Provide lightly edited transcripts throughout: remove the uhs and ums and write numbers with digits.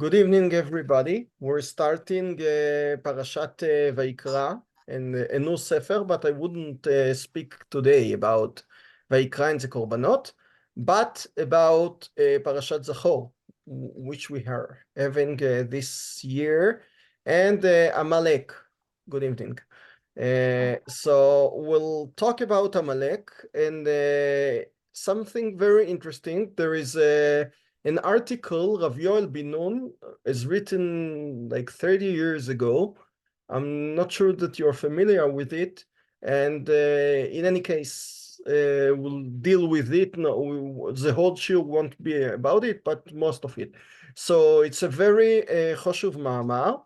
Good evening, everybody. We're starting Parashat Vayikra and a new sefer, but I wouldn't speak today about Vayikra and the Korbanot, but about Parashat Zachor, which we are having this year, and Amalek. Good evening. So we'll talk about Amalek and something very interesting. There is an article Rav Yoel Bin-Nun is written like 30 years ago. I'm not sure that you're familiar with it. And in any case, we'll deal with it. No, the whole shiur won't be about it, but most of it. So it's a very choshuv ma'amar.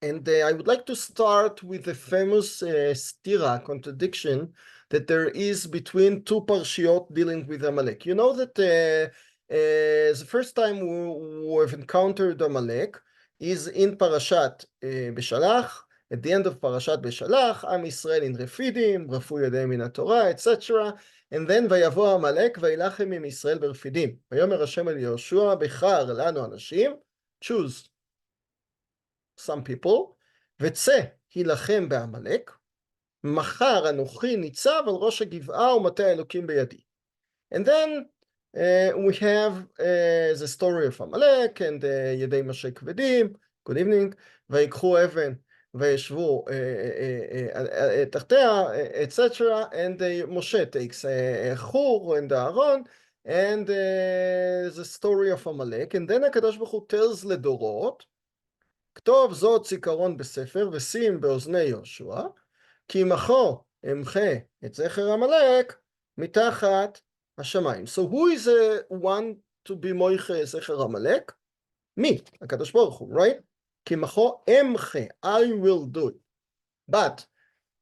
And I would like to start with the famous stira, contradiction, that there is between two parshiot dealing with Amalek. You know that the first time we've encountered Amalek is in Parashat Beshalach. At the end of Parashat Beshalach, Am Yisrael in Refidim, Rafu Yadayim min Torah, etc. And then Vayavo Amalek, Vayilachem im Yisrael berfidim. Vayomer Hashem el Yoshua, Bechar lanu anashim, choose some people, וצא הילחם בעמלק, מחר אנוכי ניצב על ראש הגבעה ומטה האלוקים בידי. And then we have the story of Amalek and ידי משה כבדים, good evening, ויקחו אבן וישבו תחתיה, etc. and Moshe takes Hur and Aaron and the story of Amalek, and then הקדוש ברוך הוא tells לדורות, כתוב זאת זיכרון בספר ושים באוזני יהושע, כי עמכו אמחה את זכר עמלק מתחת השמיים. So who is the one to be moiche זכר עמלק? Me, הקדוש ברוך הוא, right? כי עמכו אמחה, I will do it. But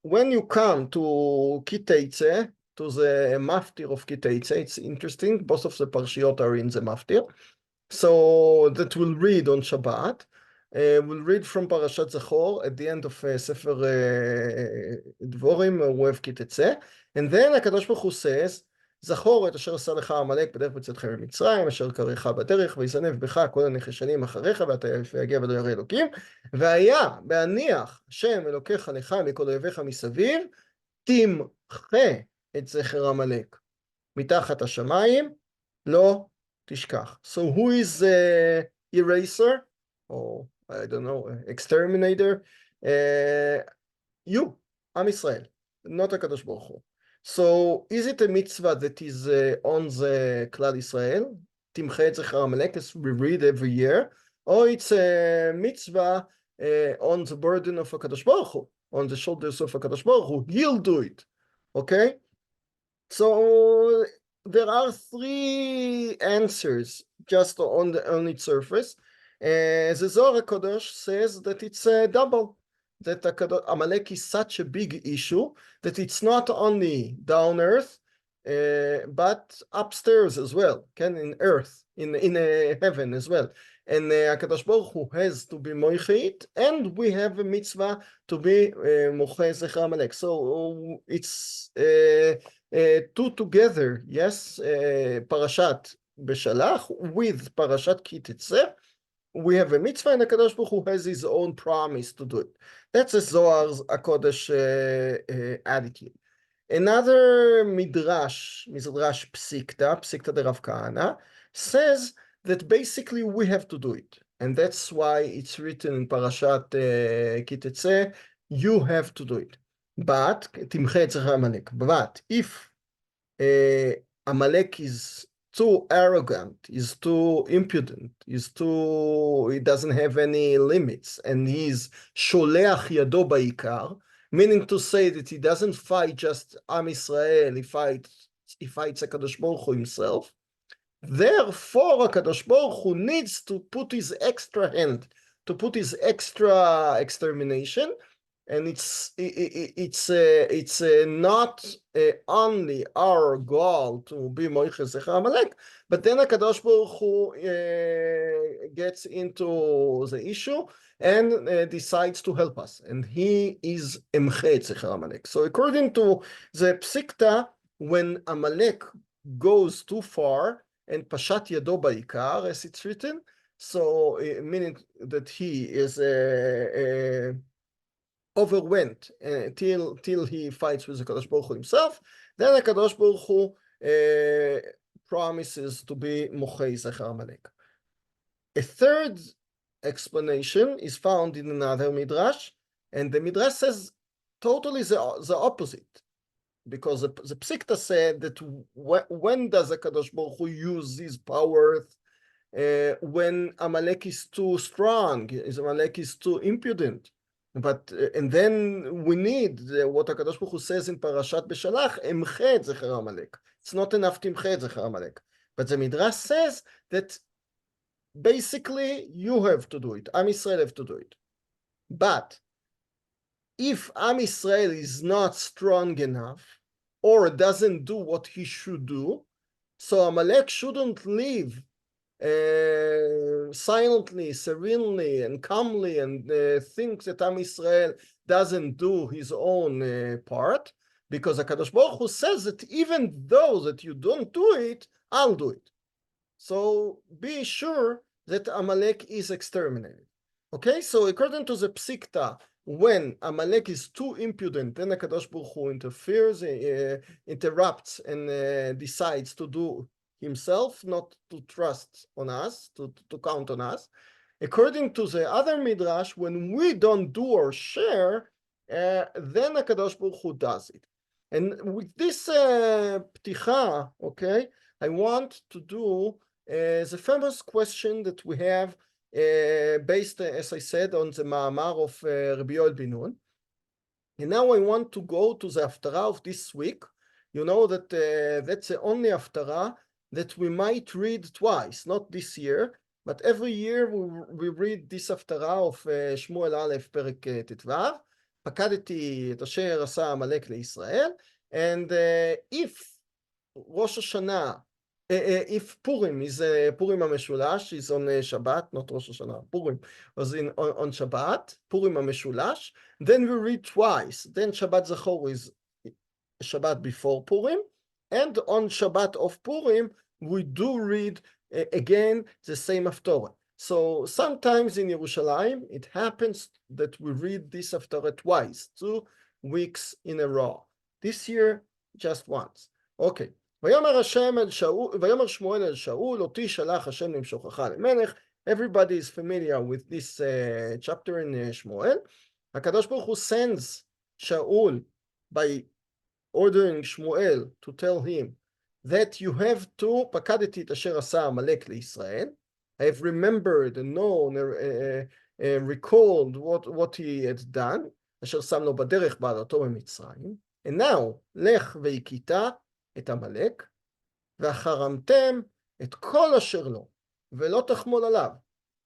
when you come to Kiteitzeh, to the maftir of Kiteitzeh, it's interesting, both of the parshiot are in the maftir, so that we'll read on Shabbat. We'll read from Parashat Zachor at the end of Sefer Dvorim, Oev Kiteitzeh, and then HaKadosh Baruch Hu says, זכור את אשר עשה לך עמלק בדרך בצאתכם ממצרים, אשר קריך בדרך, ויזנב בך כל הנחשלים אחריך, ואתה יגיע ולא ירא אלוקים, והיה בהניח השם אלוקיך לך מכל אויביך מסביב, תמחה את זכר עמלק מתחת השמיים, לא תשכח. So who is the eraser? Or I don't know, exterminator? You, Am Yisrael, not HaKadosh Baruch Hu. So is it a mitzvah that is on the Klal Yisrael, Timche et Zecher Amalek, as we read every year, or it's a mitzvah on the burden of HaKadosh Baruch Hu, on the shoulders of HaKadosh Baruch Hu? He'll do it, okay? So there are three answers just on its surface. The Zohar HaKadosh says that it's a double, that Amalek is such a big issue that it's not only down earth, but upstairs as well, in earth, in heaven as well. And HaKadosh Baruch Hu has to be moichit, and we have a mitzvah to be mochei zecher Amalek. So it's two together, yes, Parashat Beshalach with Parashat Kiteitzeh. We have a mitzvah, and HaKadosh Baruch Hu has his own promise to do it. That's a Zohar's HaKodesh attitude. Another Midrash Psikta de Rav Kahana, says that basically we have to do it. And that's why it's written in Parashat Kiteitzeh, you have to do it. But, Timche et Zecher Amalek. But if Amalek is too arrogant, is too impudent, he doesn't have any limits, and he's sholeach yado ba'ikar, meaning to say that he doesn't fight just Am Yisrael, he fights HaKadosh Baruch Hu himself. Therefore, HaKadosh Baruch Hu needs to put his extra hand, to put his extra extermination. And it's not only our goal to be moiche zecher Amalek, but then HaKadosh Baruch Hu gets into the issue and decides to help us, and he is emche zecher Amalek. So according to the Psikta, when Amalek goes too far and pashat yado ba'ikar, as it's written, so meaning that he is overwhelmed till he fights with the Kadosh Baruch Hu himself. Then the Kadosh Baruch Hu promises to be Mochei Zachor Amalek. A third explanation is found in another midrash, and the midrash says totally the opposite, because the Psikta said that when does the Kadosh Baruch Hu use his power? When Amalek is too strong, Amalek is too impudent. But and then we need what HaKadosh Baruch Hu says in Parashat Beshalach, Emche et Zachor Amalek. It's not enough to Emche et Zachor Amalek. But the Midrash says that basically you have to do it. Am Yisrael have to do it. But if Am Yisrael is not strong enough or doesn't do what he should do, so Amalek shouldn't live silently, serenely, and calmly, and think that Am Yisrael doesn't do his own part, because HaKadosh Baruch Hu says that even though that you don't do it, I'll do it. So be sure that Amalek is exterminated. Okay, so according to the Psikta, when Amalek is too impudent, then HaKadosh Baruch Hu interferes, interrupts, and decides to do himself, not to trust on us, to count on us. According to the other midrash, when we don't do our share, then HaKadosh Baruch Hu does it. And with this pticha, okay, I want to do the famous question that we have based, as I said, on the ma'amar of Rabbi Yoel bin Nun. And now I want to go to the haftarah of this week. You know that that's the only haftarah that we might read twice, not this year, but every year we read this haftarah of Shmuel Aleph פרק ט"ו, פקדתי את אשר עשה עמלק לישראל, and if Rosh Hashanah, if Purim is Purim HaMeshulash is on Shabbat, not Rosh Hashanah, Purim was on Shabbat, Purim HaMeshulash, then we read twice. Then Shabbat Zachor is Shabbat before Purim, and on Shabbat of Purim, we do read again the same haftarah. So sometimes in Yerushalayim, it happens that we read this haftarah twice, 2 weeks in a row. This year, just once. Okay. ויאמר שמואל אל שאול, אותי שלח השם למשוחך למלך. Everybody is familiar with this chapter in Shmuel. HaKadosh Baruch Hu sends Shaul by ordering Shmuel to tell him that you have to, פקדתי את אשר עשה עמלק לישראל. I have remembered and known, recalled what he had done, אשר שם לו בדרך בעלתו במצרים. And now, לך והכית את עמלק, וחרמתם את כל אשר לו, ולא תחמול עליו,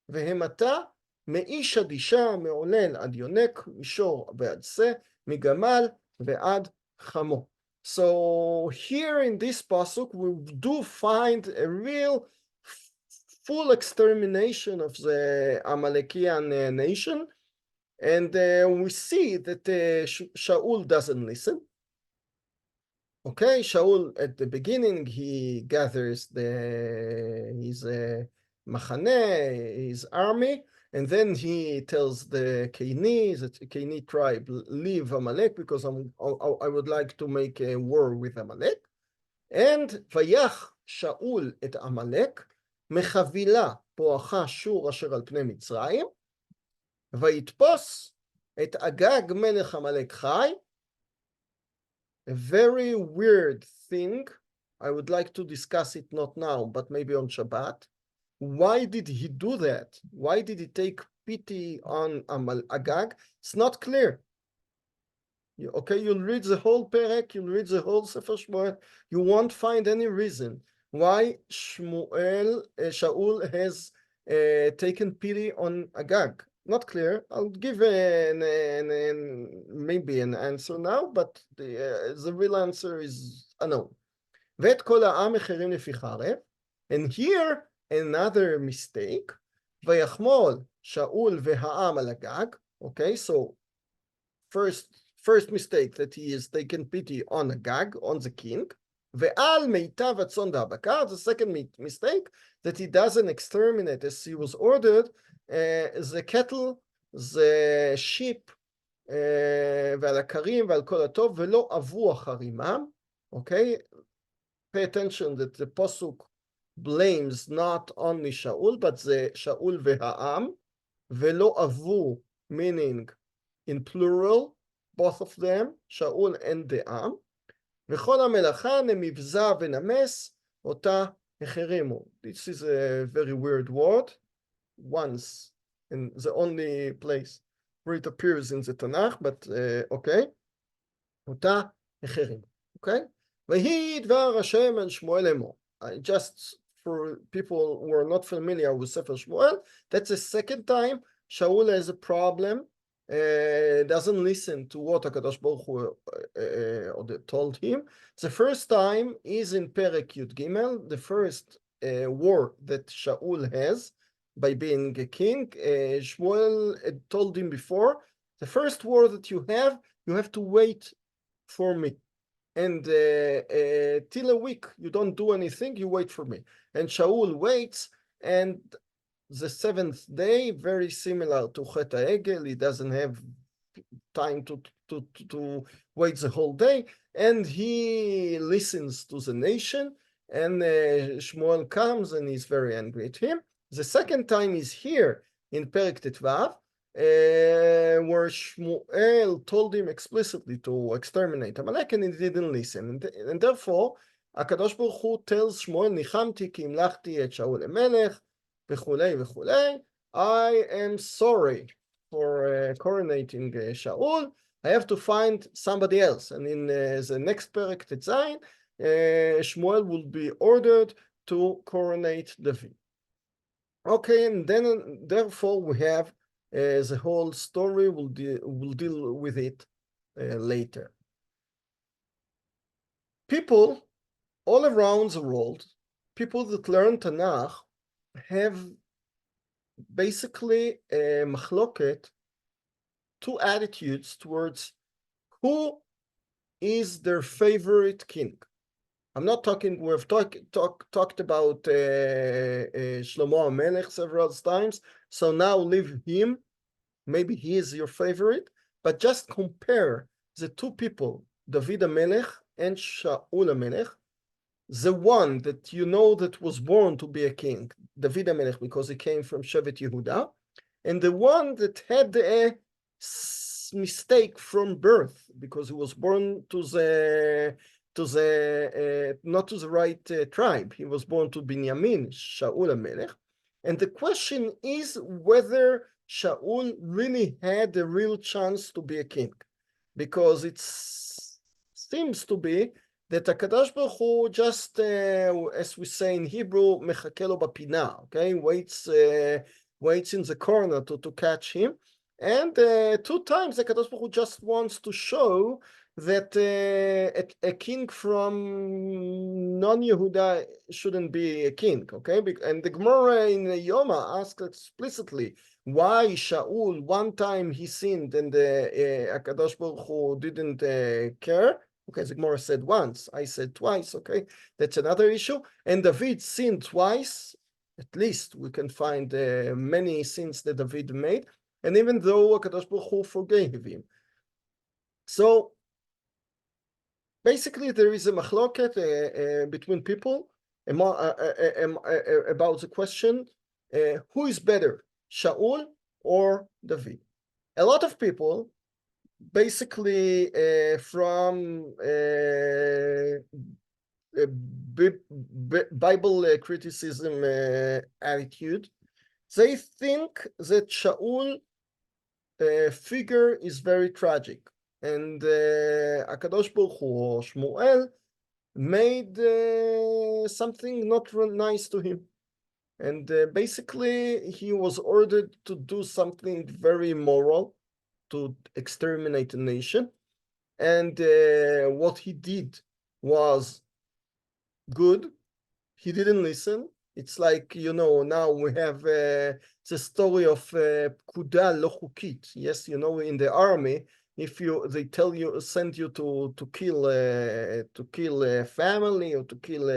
והמתה מאיש עד אישה, מעולל עד יונק, מישור ועד שא, מגמל ועד חמו. So here in this pasuk, we do find a real full extermination of the Amalekian nation, and we see that Shaul doesn't listen. Okay, Shaul at the beginning, he gathers his machane, his army, and then he tells the Keni tribe, leave Amalek because I would like to make a war with Amalek. And Vayach Shaul et Amalek, מחבילה פועחה שור אשר על פני מצרים, ויתפוס את אגג מלך עמלק חי. A very weird thing. I would like to discuss it not now, but maybe on Shabbat. Why did he do that? Why did he take pity on Agag? It's not clear. Okay, you'll read the whole Perek, you'll read the whole Sefer Shmuel, you won't find any reason why Shaul has taken pity on Agag. Not clear. I'll give maybe an answer now, but the real answer is unknown. ואת כל העם מחירים לפי חרב, and here another mistake, ויחמול שאול והעם על הגג. Okay, so first mistake that he is taken pity on Agag, on the king. Ve'al meitav atzon da'abakar, the second mistake, that he doesn't exterminate as he was ordered, the cattle, the sheep, ועל הקרים ועל כל הטוב, ולא עברו אחרימם, okay? Pay attention that the posuk blames not only Shaul, but the Shaul והעם, ולא עברו, meaning in plural, both of them, Shaul and the עם, וכל המלאכה נמבזה ונמס, אותה החרימו. This is a very weird word, once, in the only place where it appears in the Tanakh, but okay. אותה החרימו, okay? ויהי דבר השם אל שמואל לאמור. Just for people who are not familiar with Sefer Shmuel, that's the second time Shaul has a problem, doesn't listen to what HaKadosh Baruch Hu told him. The first time is in Perek Yud Gimel, the first war that Shaul has by being a king. Shmuel told him before, the first war that you have to wait for me. And till a week, you don't do anything, you wait for me. And Shaul waits, and the seventh day, very similar to Chet HaEgel, he doesn't have time to wait the whole day, and he listens to the nation, and Shmuel comes and he's very angry at him. The second time is here in Perek Tetvav, where Shmuel told him explicitly to exterminate Amalek, and he didn't listen. And therefore, HaKadosh Baruch Hu tells Shmuel, ניחמתי כי המלכתי את שאול למלך, וכולי וכולי. I am sorry for coronating Shaul. I have to find somebody else. And in the next Perek Tetzayin, Shmuel will be ordered to coronate David. Okay, and then therefore we have the whole story. We'll deal with it later. People all around the world, people that learn Tanakh, have basically a machloket, two attitudes towards who is their favorite king. I'm not talking, we've talked about Shlomo Amalek several times, so now leave him, maybe he is your favorite, but just compare the two people, David HaMelech and Shaul HaMelech, the one that you know that was born to be a king, David HaMelech, because he came from Shevet Yehuda, and the one that had a mistake from birth, because he was born to the not to the right tribe. He was born to Binyamin, Shaul HaMelech. And the question is whether Shaul really had a real chance to be a king, because it seems to be that HaKadosh Baruch Hu just, as we say in Hebrew, mechake lo bapina, okay, waits in the corner to catch him. And two times HaKadosh Baruch Hu just wants to show that a king from non-Yehuda shouldn't be a king, okay? And the Gemara in Yoma asks explicitly why Shaul, one time he sinned and HaKadosh Baruch Hu didn't care. Okay, the Gemara said once, I said twice, okay? That's another issue. And David sinned twice, at least we can find many sins that David made, and even though HaKadosh Baruch Hu forgave him. So, basically, there is a machloket between people about the question, who is better, Shaul or David? A lot of people, basically from Bible criticism attitude, they think that Shaul figure is very tragic. And HaKadosh Baruch Hu, or Shmuel, made something not nice to him. And basically, he was ordered to do something very immoral, to exterminate a nation. And what he did was good. He didn't listen. It's like, you know, now we have the story of Pkuda lo chukit. Yes, you know, in the army, if they tell you, send you to kill a family or to kill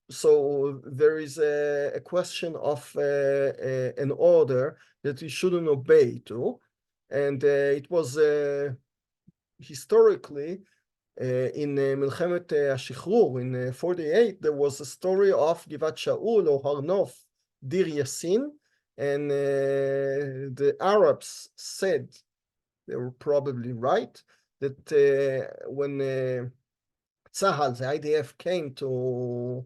so there is a question of an order that you shouldn't obey to, and it was historically in Milchemet HaShichrur in 48, there was a story of Givat Shaul or Harnof, Dir Yassin, and the Arabs said, they were probably right, that when Tzahal, the IDF, came to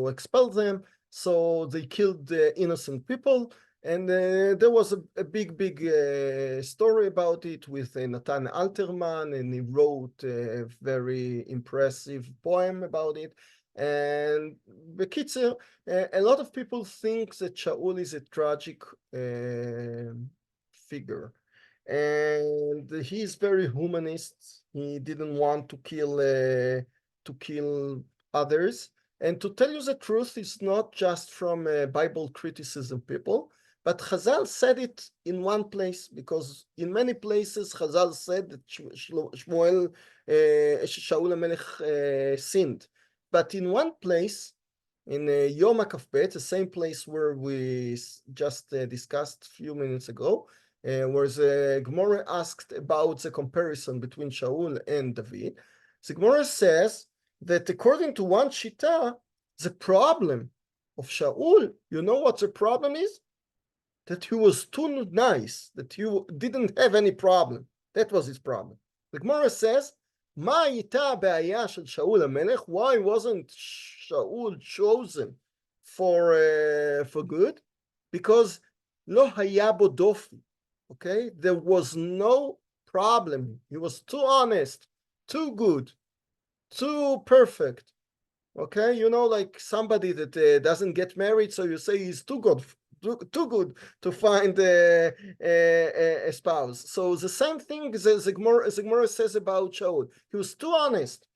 expel them, so they killed innocent people, and there was a big story about it with Natan Alterman, and he wrote a very impressive poem about it. And Bekitzer, a lot of people think that Shaul is a tragic figure, and he's very humanist. He didn't want to kill others. And to tell you the truth, it's not just from Bible criticism people, but Chazal said it in one place, because in many places Chazal said that Shaul HaMelech sinned. But in one place, in Yom HaKafbet, the same place where we just discussed a few minutes ago, where the Gemara asked about the comparison between Shaul and David, the Gemara says that according to one Shita, the problem of Shaul, you know what the problem is? That he was too nice, that he didn't have any problem. That was his problem. The Gemara says, מה הייתה הבעיה של שאול המלך? Why wasn't Shaul chosen for good? Because לא היה בו דופי. Okay, there was no problem. He was too honest, too good, too perfect. Okay, you know, like somebody that doesn't get married, so you say he's too good to find a spouse. So the same thing the Gemara says about Shaul. He was too honest.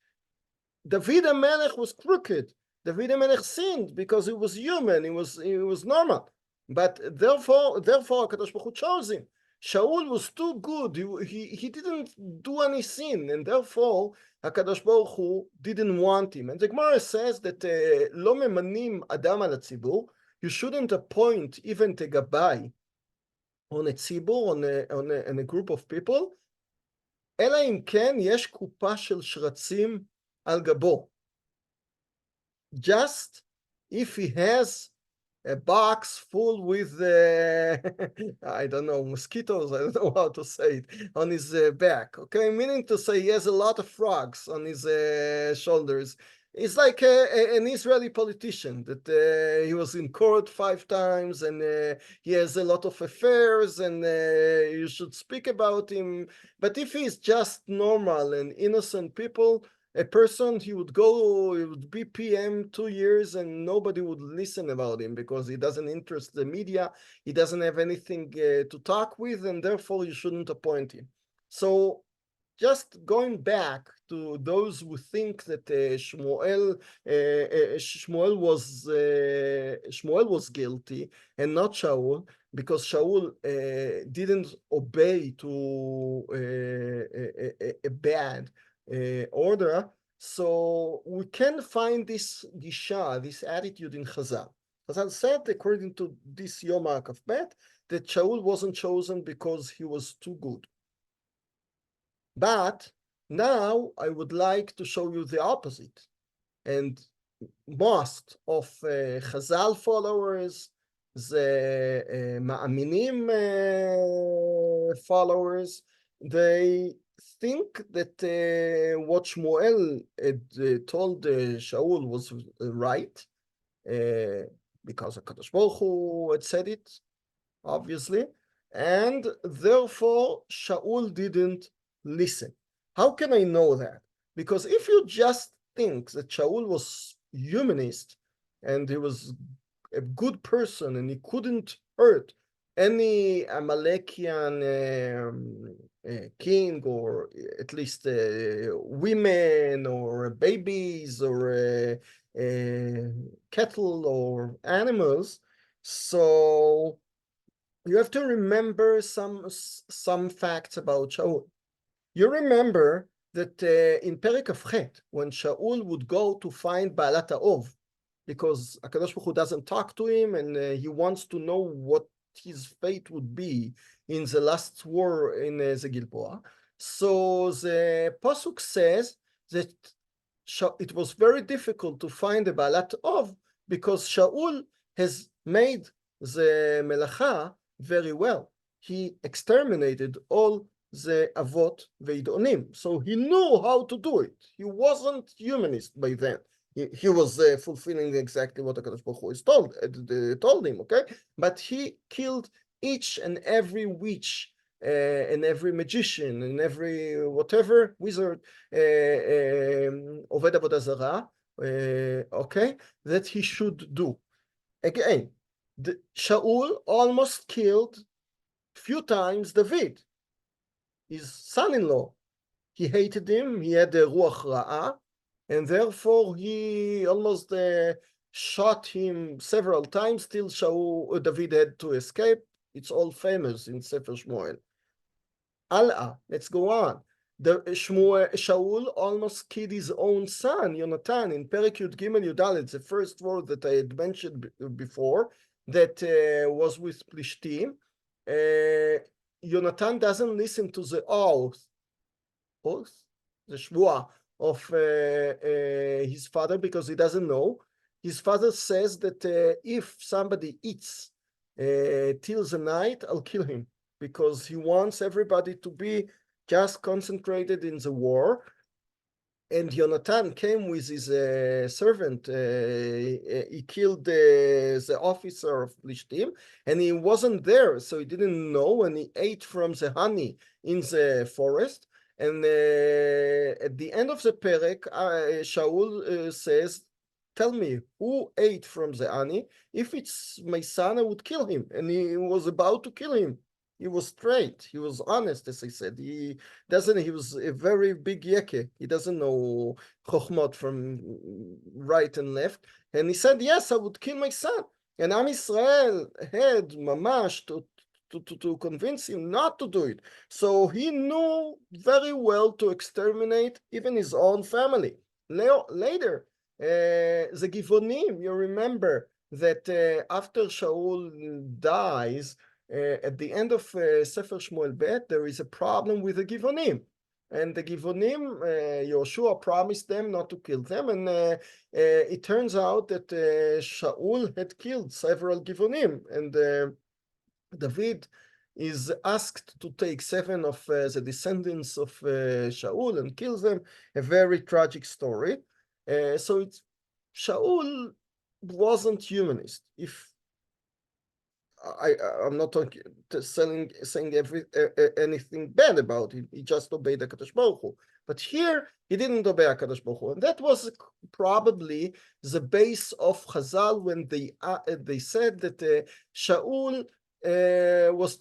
David HaMelech was crooked. David HaMelech sinned because he was human. He was normal. But therefore, HaKadosh Baruch Hu chose him. Shaul was too good. He didn't do any sin, and therefore HaKadosh Baruch Hu didn't want him. And the Gemara says that לא ממנים אדם על הציבור. You shouldn't appoint even a gabbai on a tzibur, on a group of people, אלא אם כן יש קופה של שרצים על גבו. Just if he has a box full with, I don't know, mosquitoes, I don't know how to say it, on his back, okay? Meaning to say he has a lot of frogs on his shoulders. It's like an Israeli politician that he was in court 5 times, and he has a lot of affairs, and you should speak about him. But if he's just normal and innocent people, a person, he would be PM 2 years and nobody would listen about him because he doesn't interest the media, he doesn't have anything to talk with, and therefore you shouldn't appoint him. So just going back to those who think that Shmuel was guilty and not Shaul, because Shaul didn't obey to a bad order, so we can find this gisha, this attitude in Chazal. Chazal said, according to this Yom HaKafbet, that Shaul wasn't chosen because he was too good. But now I would like to show you the opposite. And most of Chazal followers, the Ma'aminim followers, they think that what Shmuel had told Shaul was right, because HaKadosh Baruch Hu had said it, obviously, and therefore Shaul didn't listen. How can I know that? Because if you just think that Shaul was humanist and he was a good person and he couldn't hurt any Amalekian king, or at least women or babies or cattle or animals, so you have to remember some facts about Shaul. You remember that in Perek Avchet, when Shaul would go to find Baalat Ha'ov, because HaKadosh Baruch Hu doesn't talk to him, and he wants to know what his fate would be in the last war in the Gilboa. So the Pasuk says that it was very difficult to find the Baalat Ha'ov because Shaul has made the Melacha very well. He exterminated all the Avot Veidonim. So he knew how to do it. He wasn't humanist by then. He was fulfilling exactly what HaKadosh Baruch Hu told him, okay? But he killed each and every witch and every magician and every whatever wizard, Oved Avodah Zarah, okay, that he should do. Again, Shaul almost killed few times David, his son-in-law. He hated him, he had the Ruach Ra'ah, and therefore he almost shot him several times till David had to escape. It's all famous in Sefer Shmuel. Let's go on. Shaul almost killed his own son, Yonatan, in Perek Yud Gimel Yud Dalet, the first word that I had mentioned before, that was with Plishtim. Yonatan doesn't listen to the oath, the shvuah of his father, because he doesn't know. His father says that if somebody eats till the night, I'll kill him, because he wants everybody to be just concentrated in the war. And Yonatan came with his servant. He killed the officer of Plishtim, and he wasn't there, so he didn't know, and he ate from the honey in the forest. And at the end of the Perek, Shaul says, tell me, who ate from the honey? If it's my son, I would kill him. And he was about to kill him. He was straight. He was honest, as I said. He was a very big yeke. He doesn't know chokhmot from right and left. And he said, yes, I would kill my son. And Am Yisrael had mamash to convince him not to do it. So he knew very well to exterminate even his own family. Later, the Givonim, you remember that after Shaul dies, at the end of Sefer Shmuel Bet, there is a problem with the Givonim. And the Givonim, Yoshua promised them not to kill them, and it turns out that Shaul had killed several Givonim, and David is asked to take 7 of the descendants of Shaul and kill them. A very tragic story. So Shaul wasn't humanist. If I'm not saying anything bad about him. He just obeyed HaKadosh Baruch Hu. But here, he didn't obey HaKadosh Baruch Hu. And that was probably the base of Chazal when they said that Shaul was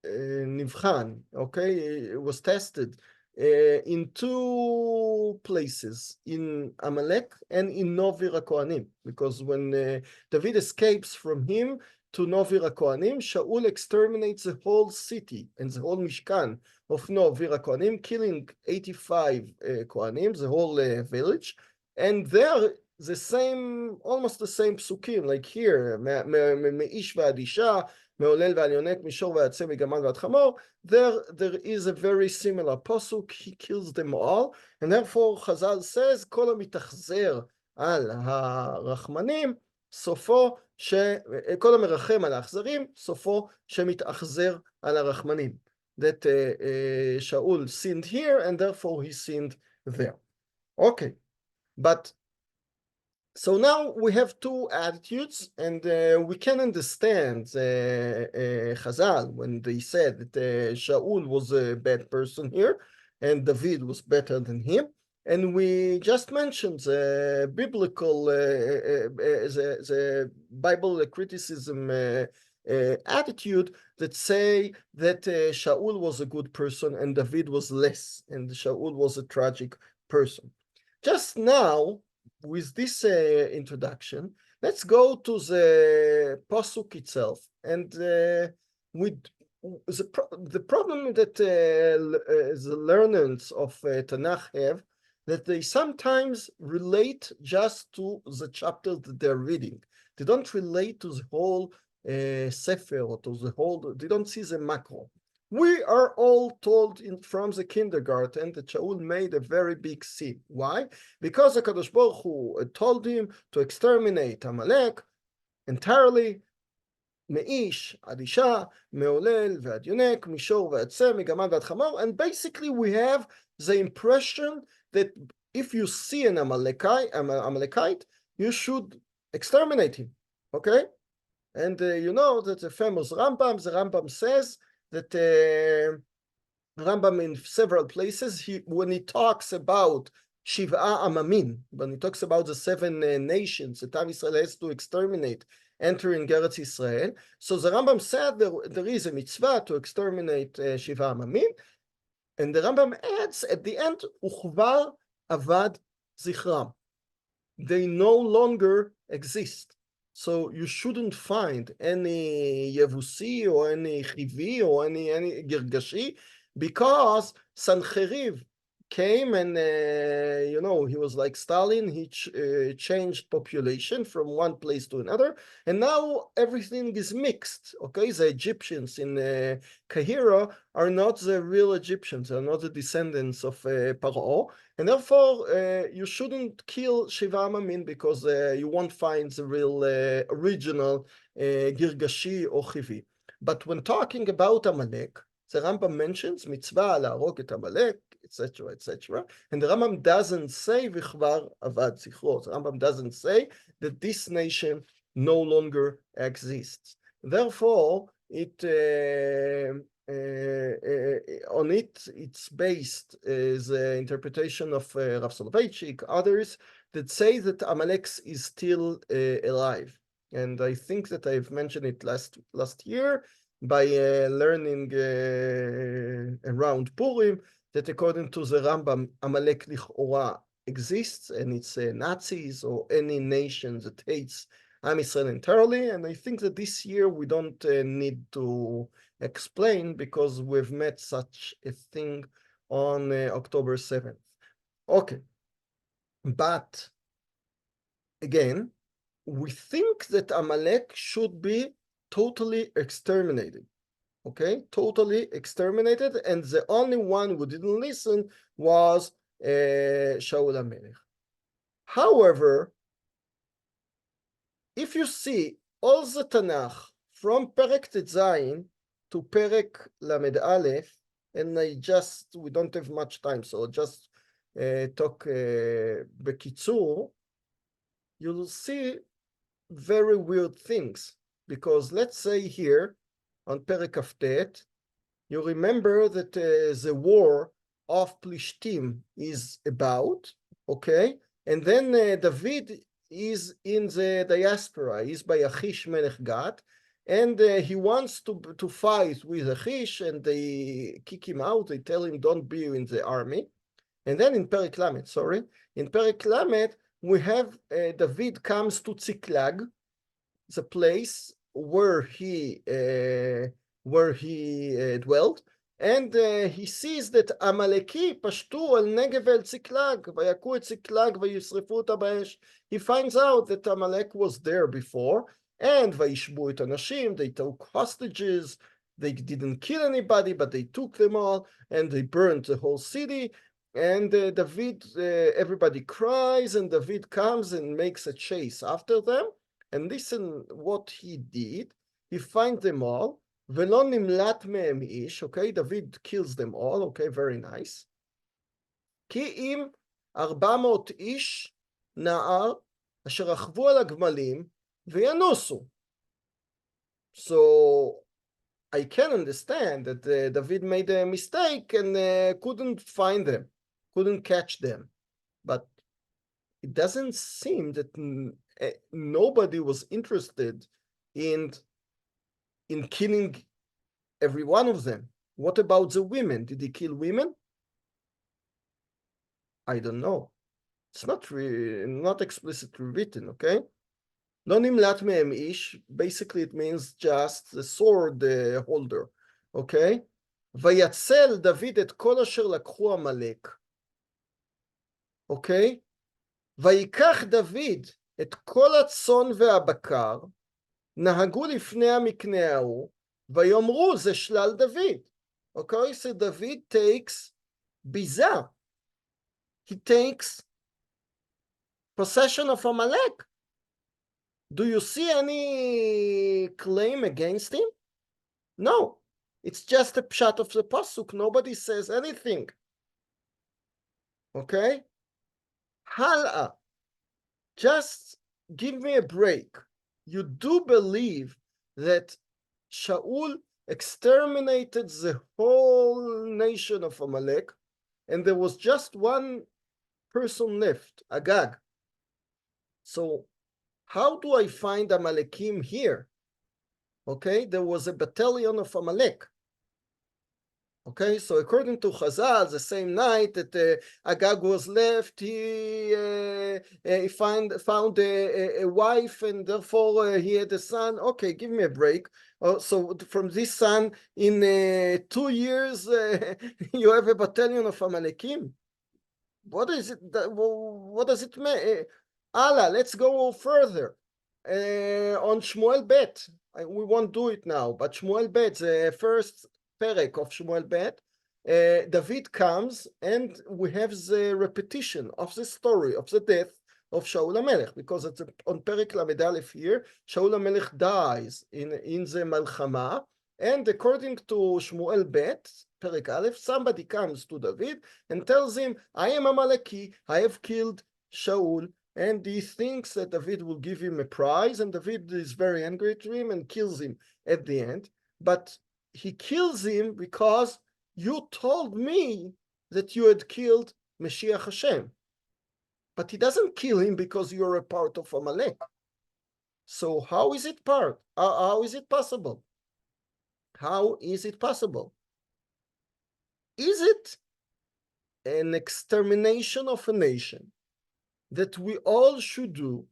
nivchan, okay, was tested in 2 places, in Amalek and in Novir HaKohanim, because when David escapes from him to Novir HaKohanim, Shaul exterminates the whole city and the whole Mishkan of Novir HaKohanim, killing 85 Kohanim, the whole village, and there almost the same psukim, like here, מאיש ועד אישה, מעולל ועל יונק, מישור ועד צא, מגמל ועד חמור, there is a very similar pasuk. He kills them all, and therefore Chazal says, כל המתאכזר על הרחמנים, סופו כל המרחם על האכזרים, סופו שמתאכזר על הרחמנים. That Shaul sinned here, and therefore he sinned there. Okay, but so now we have 2 attitudes, and we can understand Chazal when they said that Shaul was a bad person here, and David was better than him. And we just mentioned the biblical, the Bible criticism attitude that say that Shaul was a good person and David was less, and Shaul was a tragic person. Just now, with this introduction, Let's go to the pasuk itself, and with the problem that the learners of Tanakh have, that they sometimes relate just to the chapters that they're reading. They don't relate to the whole sefer, or to the whole, they don't see the macro. We are all told from the kindergarten that Shaul made a very big sin. Why? Because the Kadosh Baruch Hu told him to exterminate Amalek entirely, מאיש עד אישה, מעולל ועד יונק, מישור ועד צא, מגמל ועד חמור, and basically we have the impression that if you see an Amalekite, you should exterminate him, okay? And you know that the famous Rambam, the Rambam says that Rambam in several places, when he talks about Shiv'a Amamin, when he talks about the 7 nations that Am Yisrael has to exterminate entering Eretz Israel, so the Rambam said there is a mitzvah to exterminate Shiv'a Amamin, and the Rambam adds at the end, Uchvar Avad Zichram. They no longer exist. So you shouldn't find any Yevusi or any Chivi or any Girgashi, because Sancheriv came and, you know, he was like Stalin. He changed population from one place to another, and now everything is mixed, okay? The Egyptians in Cairo are not the real Egyptians, are not the descendants of Paro, and therefore you shouldn't kill Shiva Amamin, because you won't find the real original Girgashi or Chivi. But when talking about Amalek, the Rambam mentions mitzvah להרוג את Amalek, etc., etc., and the Rambam doesn't say v'chvar avad zichro. The Rambam doesn't say that this nation no longer exists. Therefore, it's based the interpretation of Rav Soloveitchik, others that say that Amalek is still alive. And I think that I've mentioned it last year by learning around Purim, that according to the Rambam, Amalek lichora exists, and it's Nazis or any nation that hates Am Yisrael entirely. And I think that this year we don't need to explain, because we've met such a thing on October 7th. Okay, but again, we think that Amalek should be totally exterminated. Okay, totally exterminated, and the only one who didn't listen was Shaul HaMelech. However, if you see all the Tanakh from Perek Tetzayin to Perek Lamed Aleph, and we don't have much time, so I'll just talk Bekitzur, you'll see very weird things, because let's say here, on Perek Kaftet, you remember that the war of Plishtim is about, okay? And then David is in the diaspora, he's by Achish Melech Gat, and he wants to fight with Achish, and they kick him out, they tell him, don't be in the army. And then in Perek Lamed, in Perek Lamed, we have David comes to Ziklag, the place where he dwelt, and he sees that Amaleki pashtu al Negev el Ziklag, vayaku et Ziklag vayisrefu ota ba'esh. He finds out that Amalek was there before, and vayishbu et anashim, they took hostages, they didn't kill anybody, but they took them all, and they burned the whole city. And David, everybody cries, and David comes and makes a chase after them. And listen what he did. He finds them all. Velo nimlat mehem ish. Okay, David kills them all. Okay, very nice. Ki im 400 ish na'ar asher רכבו על הגמלים וינוסו. So I can understand that David made a mistake and couldn't find them, couldn't catch them. But it doesn't seem that nobody was interested in killing every one of them. What about the women? Did he kill women? I don't know. It's not explicitly written, okay? לא נמלט מהם איש, basically it means just the sword holder, אוקיי? ויצל דוד את כל אשר לקחו עמלק, אוקיי? ויקח דוד את כל הצאן והבקר, נהגו לפני המקנה ההוא, ויאמרו זה שלל דוד. אוקיי? So David takes ביזה. He takes possession of Amalek. Do you see any claim against him? No. It's just a pshat of the pasuk. Nobody says anything. Okay? Hala. Just give me a break. You do believe that Shaul exterminated the whole nation of Amalek, and there was just one person left, Agag. So how do I find Amalekim here? Okay, there was a battalion of Amalek. Okay, so according to Chazal, the same night that Agag was left, he found a wife, and therefore he had a son. Okay, give me a break. So from this son, in 2 years, you have a battalion of Amalekim. What is it? What does it mean? Allah, let's go further. On Shmuel Bet, we won't do it now, but Shmuel Bet, the first perek of Shmuel Bet, David comes and we have the repetition of the story of the death of Shaul HaMelech, because it's on perek Lamed Aleph here, Shaul HaMelech dies in the Malchama, and according to Shmuel Bet, perek Aleph, somebody comes to David and tells him, I am Amaleki, I have killed Shaul, and he thinks that David will give him a prize, and David is very angry to him and kills him at the end. But he kills him because you told me that you had killed Mashiach Hashem. But he doesn't kill him because you're a part of Amalek. So how is it how is it possible? How is it possible? Is it an extermination of a nation that we all should do,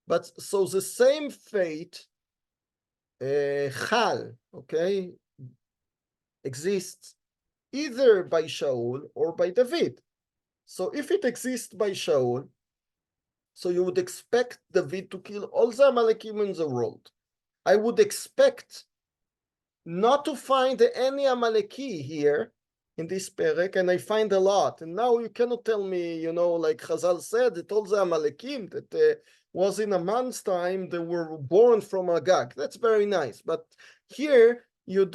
but so the same fate, Chal, okay, exists either by Shaul or by David. So if it exists by Shaul, so you would expect David to kill all the Amalekim in the world. I would expect not to find any Amaleki here in this perek, and I find a lot. And now you cannot tell me, like Chazal said, that all the Amalekim that was in a man's time, they were born from Agag. That's very nice. But here, you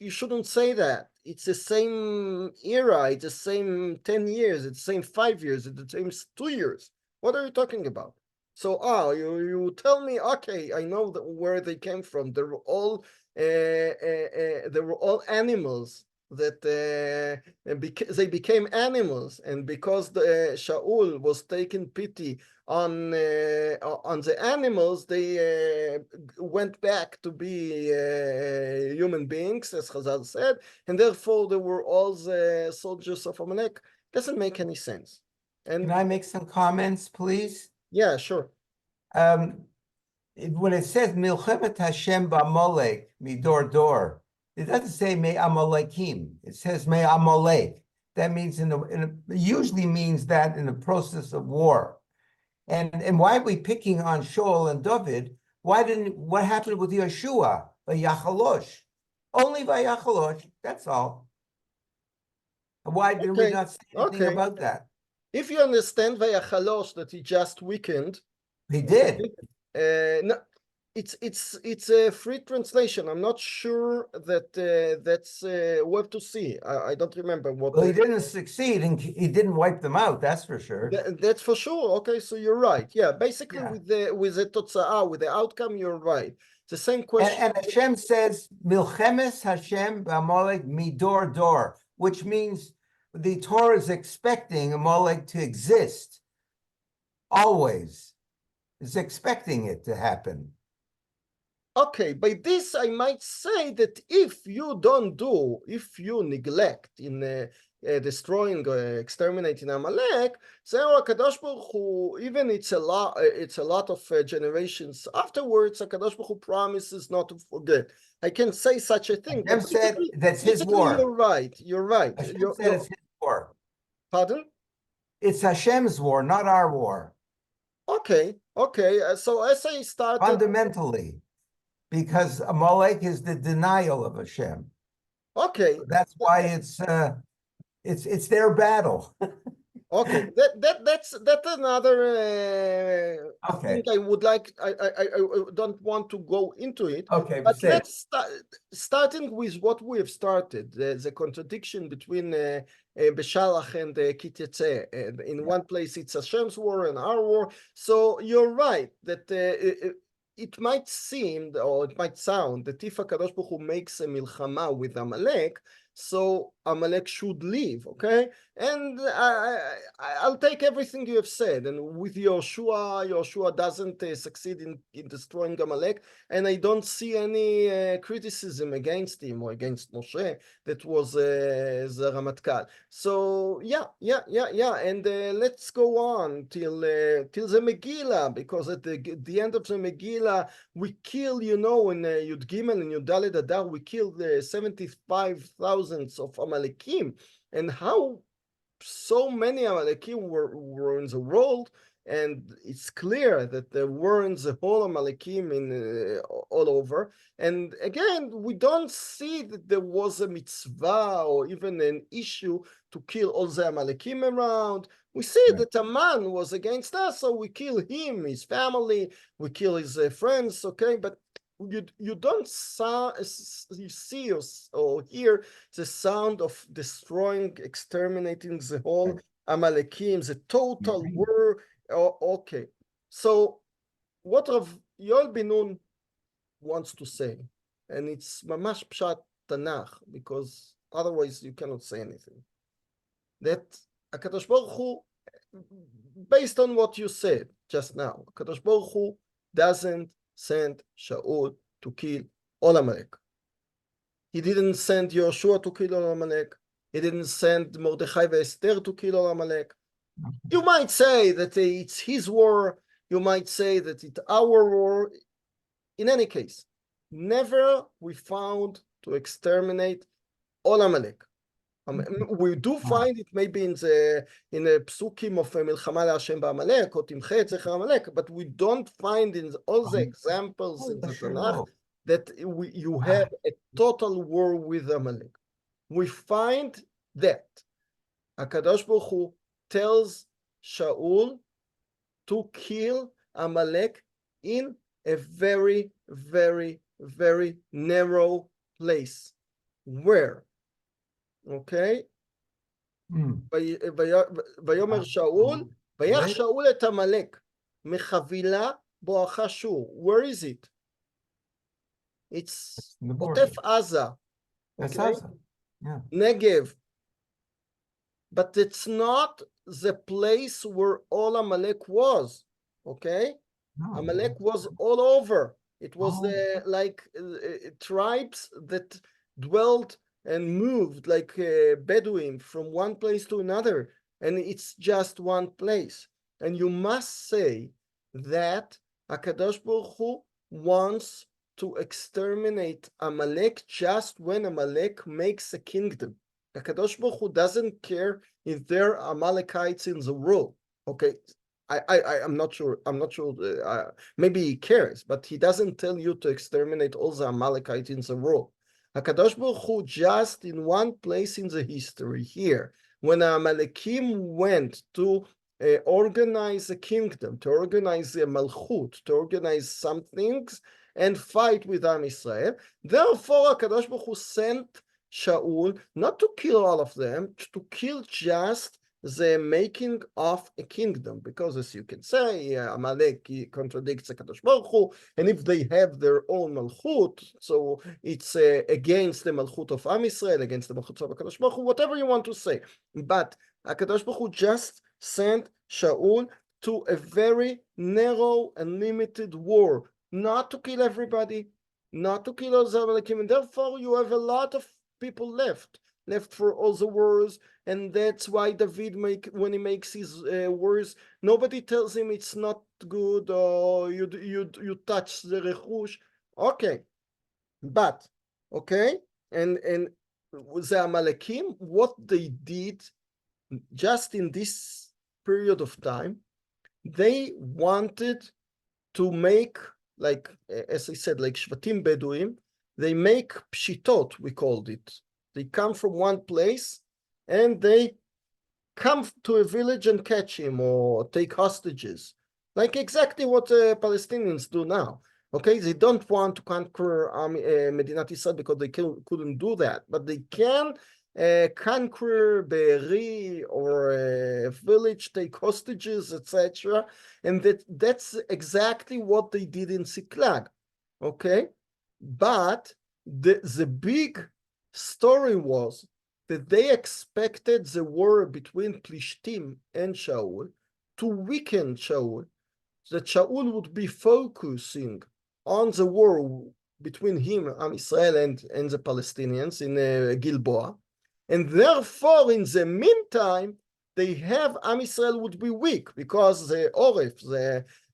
shouldn't say that. It's the same era. It's the same 10 years. It's the same 5 years. It's the same 2 years. What are you talking about? So, you tell me, okay, I know where they came from. They were all animals that they became animals, and because Shaul was taking pity on the animals, they went back to be human beings, as Chazal said, and therefore they were all the soldiers of Amalek. Doesn't make any sense. And can I make some comments, please? Yeah, sure. When it says Milchemet Hashem ba'Amalek midor dor, it doesn't say Me Amalekim. It says Me Amalek. That means usually means that in the process of war. And why are we picking on Shaul and David? What happened with Yeshua? Vayachalosh. Only Vayachalosh. That's all. Why did we not say anything about that? If you understand Vayachalosh, that he just weakened, he did. No, it's a free translation. I'm not sure that that's we have to see. I don't remember what. Well, he didn't succeed, and he didn't wipe them out. That's for sure. That's for sure. Okay, so you're right. Yeah, basically with the totza'ah, with the outcome, you're right. It's the same question. And Hashem says Milchemes Hashem b'Amalek midor dor, which means the Torah is expecting Amalek to exist always. Is expecting it to happen. Okay, by this I might say that if you neglect in destroying, exterminating Amalek, so Hakadosh Baruch Hu, even it's a lot of generations afterwards, Hakadosh Baruch Hu promises not to forget. I can say such a thing, Hashem but said that's his basically war. you're right. You're right. Hashem said it's his war. Pardon? It's Hashem's war, not our war. Okay. So as I started, Fundamentally, because Amalek is the denial of Hashem. okay. That's why it's their battle. Okay, that's another thing Okay. I would like. I don't want to go into it, Okay, but בסדר. let's starting with what we have started, the contradiction between Beshalach and Kityetzeh. In one place it's Hashem's war and our war. So you're right that it might seem or it might sound that if HaKadosh Baruch Hu makes a milchama with Amalek, so Amalek should leave, okay? And I'll take everything you have said. And with Yoshua doesn't succeed in destroying Amalek. And I don't see any criticism against him or against Moshe that was the Ramatkal. So yeah. And let's go on till the Megillah, because at the end of the Megillah, we kill, in Yud Gimel and Yud Daled Adar, we killed 75,000 of Amalekim. And how so many Amalekim were in the world, and it's clear that there weren't the whole Amalekim in all over. And again, we don't see that there was a mitzvah or even an issue to kill all the Amalekim around. We see that a man was against us, so we kill him, his family, we kill his friends, okay? But you don't see or hear the sound of destroying, exterminating the whole Amalekim, the total war. Okay, so what Rav Yoel Ben Nun wants to say, and it's mamash pshat Tanakh, because otherwise you cannot say anything, that HaKadosh Baruch Hu, based on what you said just now, HaKadosh Baruch Hu doesn't send Shaul to kill all Amalek. He didn't send Yoshua to kill all Amalek. He didn't send Mordechai and Esther to kill all Amalek. You might say that it's his war. You might say that it's our war. In any case, never we found to exterminate all Amalek. We do find it maybe in the psukim of Milchama LaHashem ba'Amalek or Timche et Zecher Amalek, but we don't find in all the examples in the Tanakh that you have a total war with Amalek. We find that HaKadosh Baruch Hu tells Shaul to kill Amalek in a very, very, very narrow place. Where? Okay? ויאמר שאול, ויך שאול את עמלק, מחבילה בואכה שור. Where is it? It's עוטף עזה. Okay? Negev. But it's not the place where all Amalek was. Okay? Amalek was all over. It was tribes that dwelt and moved like Bedouin from one place to another, and it's just one place. And you must say that HaKadosh Baruch Hu wants to exterminate Amalek just when Amalek makes a kingdom. HaKadosh Baruch Hu doesn't care if there are Amalekites in the world. Okay, I'm not sure. Maybe he cares, but he doesn't tell you to exterminate all the Amalekites in the world. HaKadosh Baruch Hu just in one place in the history here, when Amalekim went to organize a kingdom, to organize a malchut, to organize some things and fight with Am Yisrael. Therefore, HaKadosh Baruch Hu sent Shaul not to kill all of them, to kill just the making of a kingdom, because as you can say, Amalek contradicts HaKadosh Baruch Hu, and if they have their own malchut, so it's against the malchut of Am Yisrael, against the malchut of HaKadosh Baruch Hu, whatever you want to say. But HaKadosh Baruch Hu just sent Shaul to a very narrow and limited war, not to kill everybody, not to kill all the Amalekim, and therefore you have a lot of people left for all the wars, and that's why David when he makes his wars, nobody tells him it's not good or you touch the rechush. Okay, but okay, and the Amalekim, what they did just in this period of time, they wanted to make, like, as I said, like Shvatim Beduim, they make pshitot, we called it. They come from one place and they come to a village and catch him or take hostages, like exactly what Palestinians do now. Okay, they don't want to conquer Medinat Israel because they couldn't do that, but they can conquer Be'eri or a village, take hostages, etc. And that's exactly what they did in Siklag. Okay, but the big story was that they expected the war between Plishtim and Shaul to weaken Shaul, that Shaul would be focusing on the war between him, Am Israel, and the Palestinians in Gilboa. And therefore, in the meantime, they have Am Israel would be weak because the Oref,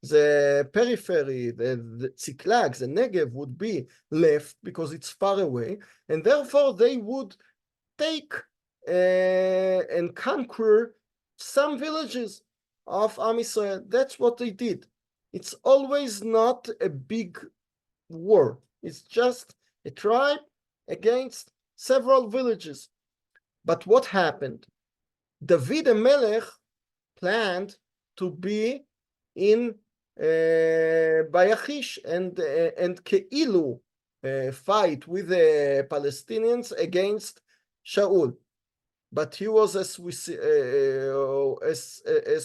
the periphery, the Ziklag, the Negev would be left because it's far away, and therefore they would take and conquer some villages of Am Israel. That's what they did. It's always not a big war. It's just a tribe against several villages. But what happened? David Melech planned to be in Bayachish and Keilu fight with the Palestinians against Shaul. But he was, as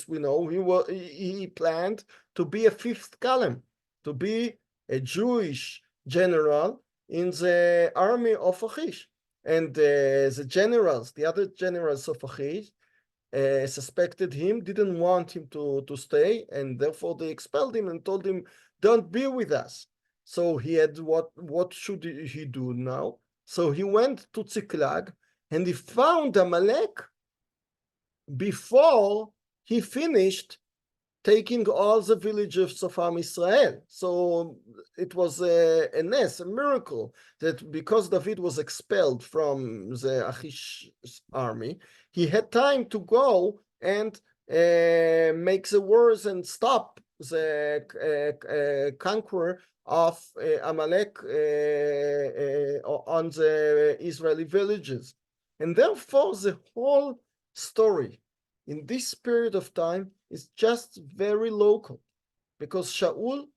we know, he planned to be a fifth column, to be a Jewish general in the army of Achish. And the other generals of Achish, suspected him, didn't want him to stay, and therefore they expelled him and told him, don't be with us. So he had what should he do now? So he went to Ziklag and he found Amalek before he finished taking all the villages of Am Israel. So it was a miracle, that because David was expelled from the Achish army, he had time to go and make the wars and stop the conqueror of Amalek on the Israeli villages. And therefore, the whole story in this period of time is just very local, because Shaul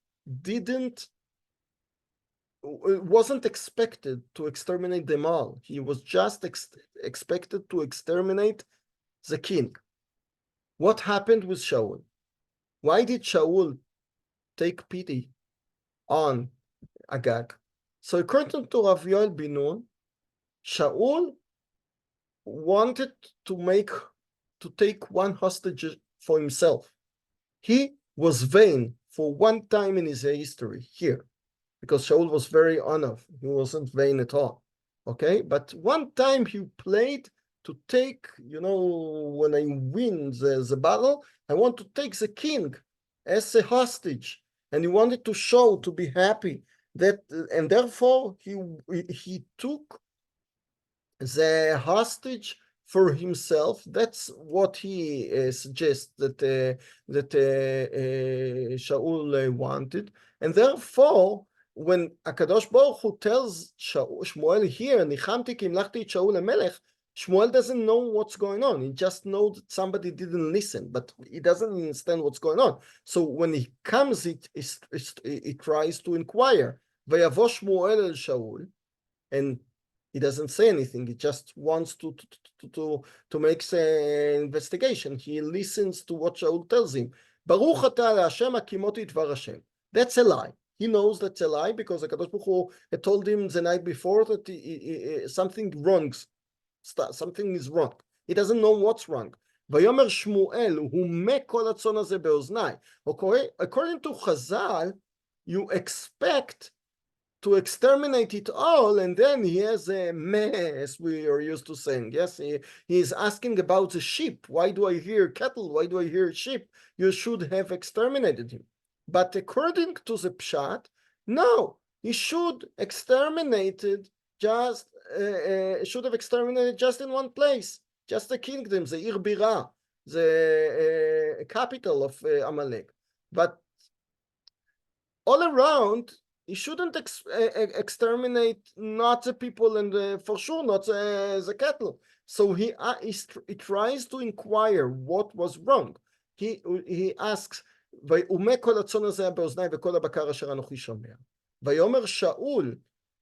wasn't expected to exterminate them all. He was just expected to exterminate the king. What happened with Shaul? Why did Shaul take pity on Agag? So according to Rav Yoel bin Nun, Shaul wanted to take one hostage for himself. He was vain for one time in his history here, because Shaul was very honored. He wasn't vain at all. Okay, but one time he played to take, when I win the battle, I want to take the king as a hostage, and he wanted to show, to be happy, and therefore he took the hostage for himself. That's what he suggests that Shaul wanted, and therefore, when Akadosh Baruch Hu tells Shmuel here, "Nichamti ki imlachti et Shaul Melech," Shmuel doesn't know what's going on. He just knows that somebody didn't listen, but he doesn't understand what's going on. So when he comes, he tries to inquire. Vayavo Shmuel el Shaul, and he doesn't say anything. He just wants to make an investigation. He listens to what Shaul tells him. Baruch atah Hashem hakimoti dvar Hashem. That's a lie. He knows that's a lie because HaKadosh Baruch Hu had told him the night before that something is wrong. He doesn't know what's wrong. Vayomer Shmuel humeh kol hatzon hazeh beoznai. According to Chazal, you expect to exterminate it all, and then he has a mess we are used to saying. Yes, he is asking about the sheep. Why do I hear cattle? Why do I hear sheep? You should have exterminated him. But according to the Pshat, no, he should exterminated just should have exterminated just in one place, just the kingdom, the Ir Bira, the capital of Amalek. But all around, he shouldn't exterminate not the people and for sure not the cattle. So he tries to inquire what was wrong. He asks, ומה כל הצאן הזה באוזני וכל הבקר אשר אנוכי שומע. ויאמר שאול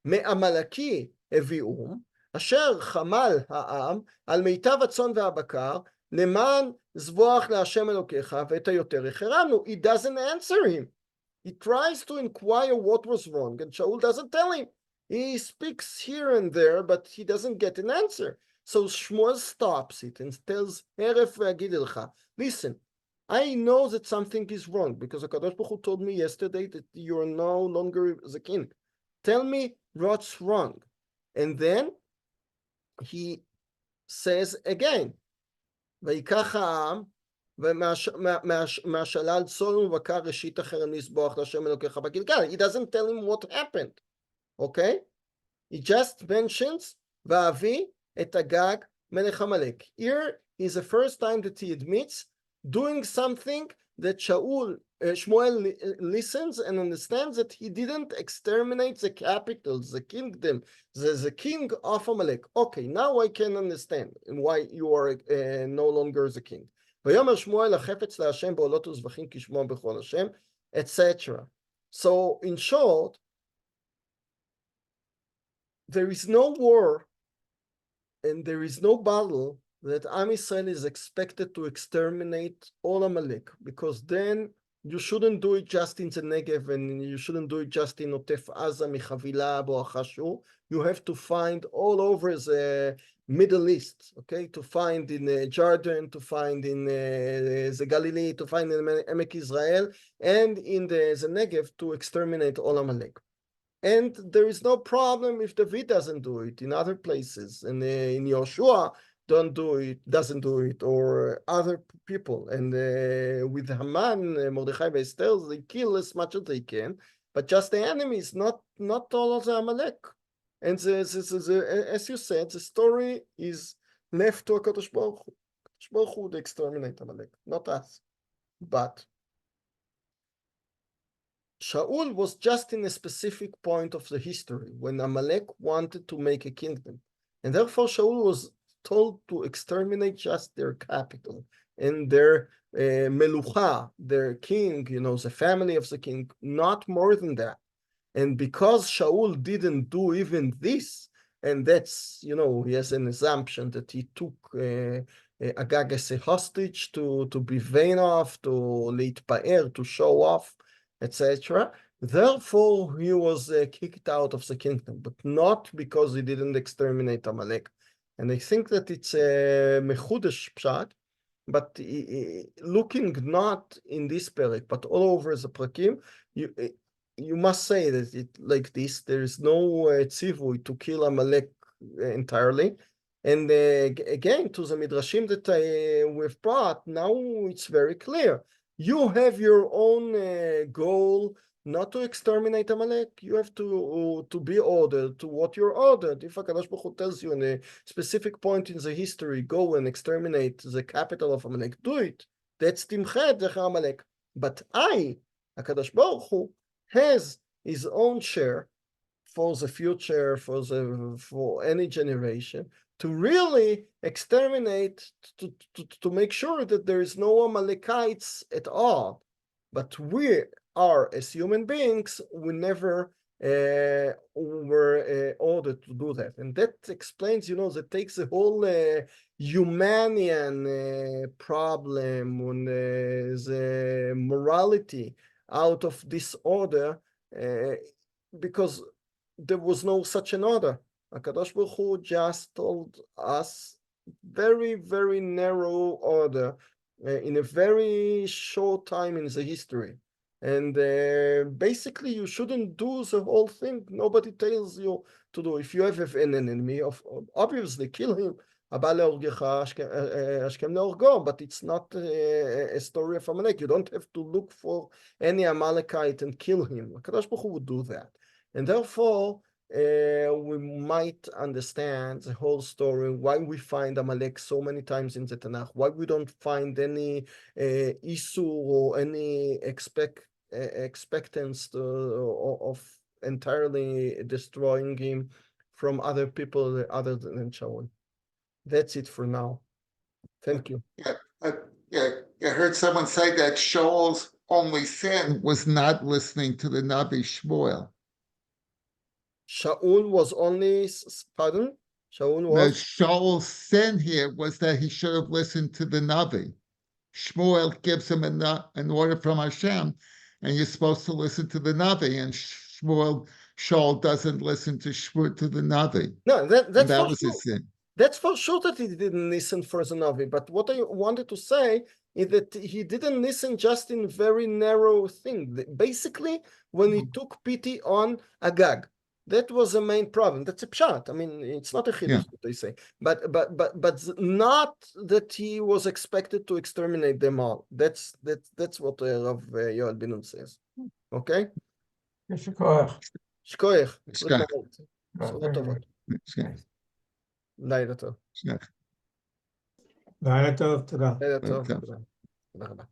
מעמלקי הביאום, אשר חמל העם על מיטב הצאן והבקר, למען זבוח להשם אלוקיך ואת היותר החרמנו. He doesn't answer him. He tries to inquire what was wrong, and Shaul doesn't tell him. He speaks here and there, but he doesn't get an answer. So Shmuel stops it and tells Heref ve'agid elcha, listen, I know that something is wrong, because HaKadosh Baruch Hu told me yesterday that you're no longer the king. Tell me what's wrong. And then he says again, ויקח העם מהשלל צאן ובקר ראשית אחר לזבוח להשם אלוקיך בגלגל. He doesn't tell him what happened, okay? He just mentions ואבי את הגג מלך עמלק. Here is the first time that he admits doing something that Shmuel listens and understands that he didn't exterminate the capitals, the kingdom, the king of Amalek. Okay, now I can understand why you are no longer the king. ויאמר שמואל החפץ להשם בעולות וזבחים כשמו בכל השם, etc. So in short, there is no war and there is no battle that Am Yisrael is expected to exterminate all Amalek, because then you shouldn't do it just in the Negev and you shouldn't do it just in Otef Aza, Michavila, Boachashu. You have to find all over the Middle East, okay, to find in Jordan, to find in the Galilee, to find in Emek Israel, and in the Negev to exterminate all Amalek. And there is no problem if David doesn't do it in other places, and in Yoshua doesn't do it, or other people. And with Haman, Mordechai, and Esther, they kill as much as they can, but just the enemies, not all of the Amalek. And as you said, the story is left to HaKadosh Baruch Hu. HaKadosh Baruch Hu would exterminate Amalek, not us. But Shaul was just in a specific point of the history when Amalek wanted to make a kingdom. And therefore Shaul was told to exterminate just their capital and their melucha, their king, the family of the king, not more than that. And because Shaul didn't do even this, and that's, he has an assumption that he took Agag as a hostage to be vain of, to להתפאר, to show off, etc. Therefore, he was kicked out of the kingdom, but not because he didn't exterminate Amalek. And I think that it's a mechudesh pshat, but looking not in this perek, but all over the prakim, you must say that it like this. There is no tzivui to kill Amalek entirely. And again, to the midrashim that we've brought, now it's very clear. You have your own goal, not to exterminate Amalek. You have to be ordered to what you're ordered. If HaKadosh Baruch Hu tells you in a specific point in the history, go and exterminate the capital of Amalek, do it. That's Timchet Zecher Amalek. But HaKadosh Baruch Hu, has his own share for the future, for any generation, to really exterminate, to make sure that there is no Amalekites at all. But we are, as human beings, we never were ordered to do that. And that explains, that takes the whole humanian problem on the morality out of this order, because there was no such an order. HaKadosh Baruch Hu just told us very, very narrow order in a very short time in the history. And basically, you shouldn't do the whole thing. Nobody tells you to do. If you have an enemy, obviously kill him. הבא להורגך, השכם להורגו, but it's not a story of Amalek. You don't have to look for any Amalekite and kill him. הקדוש ברוך הוא would do that. And therefore, we might understand the whole story, why we find Amalek so many times in the Tanakh, why we don't find any Isur or any expectance of entirely destroying him from other people other than Shaul. That's it for now. Thank you. I heard someone say that Shaul's only sin was not listening to the Navi Shmuel. Shaul was only, pardon? Shaul was? Shaul's sin here was that he should have listened to the Navi. Shmuel gives him an order from Hashem, and you're supposed to listen to the Navi, and Shaul doesn't listen to the Navi. No, that was his sin. That's for sure that he didn't listen for the Navi. But what I wanted to say is that he didn't listen just in very narrow thing. Basically, when he took pity on Agag, that was the main problem. That's a pshat. I mean, it's not a chiddush, what they say, but not that he was expected to exterminate them all. That's what Rav Yoel Ben says. Okay. Shkoyach. Shkoyach. לילה טוב. לילה טוב, תודה. לילה טוב. תודה רבה.